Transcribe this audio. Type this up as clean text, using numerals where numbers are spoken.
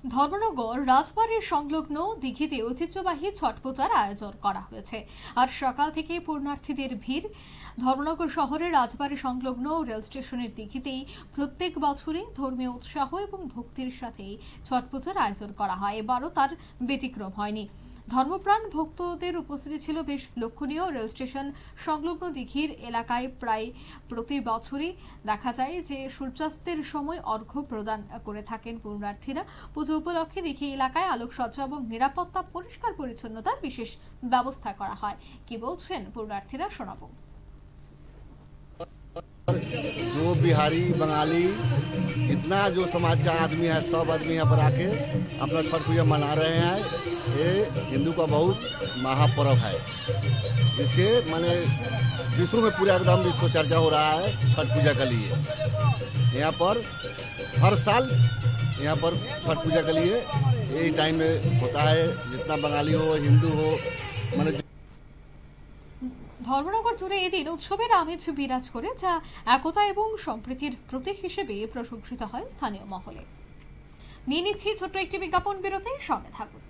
ধর্মনগর রাজবাড়ির সংলগ্ন দিঘিতে ঐতিহ্যবাহী ছট পূজার আয়োজন করা হয়েছে। আর সকাল থেকে পূর্ণার্থীদের ভিড়। ধর্মনগর শহরের রাজবাড়ি সংলগ্ন রেল স্টেশনের দিঘিতেই প্রত্যেক বছরই ধর্মীয় উৎসাহ এবং ভক্তির সাথে ছট পূজার আয়োজন করা হয়। এবারও তার ব্যতিক্রম হয়নি। ধর্মপ্রাণ ভক্তদের উপস্থিতি ছিল বেশ লক্ষণীয়। রেল স্টেশন সংলগ্ন দিঘির এলাকায় প্রায় প্রতি বছরই দেখা যায় যে সূর্যাস্তের সময় অর্ঘ্য প্রদান করে থাকেন পুণ্যার্থীরা। পুজো উপলক্ষে দিঘি এলাকায় আলোকসজ্জা এবং নিরাপত্তা, পরিষ্কার পরিচ্ছন্নতার বিশেষ ব্যবস্থা করা হয়। কি বলছেন পুণ্যার্থীরা শোনাবো। जो बिहारी बंगाली जितना जो समाज का आदमी है, सब आदमी यहाँ पर आके अपना छठ पूजा मना रहे हैं। ये हिंदू का बहुत महापर्व है। इसके माने विश्व में पूरा एकदम इसको चर्चा हो रहा है छठ पूजा के लिए। यहाँ पर हर साल यहाँ पर छठ पूजा के लिए यही टाइम में होता है। जितना बंगाली हो, हिंदू हो, माने ধর্মনগর জুড়ে এদিন উৎসবের আমেজ বিরাজ করে, যা একতা এবং সম্প্রীতির প্রতীক হিসেবে প্রশংসিত হয় স্থানীয় মহলে। নিয়ে নিচ্ছি ছোট্ট একটি বিজ্ঞাপন বিরতি, সঙ্গে থাকুন।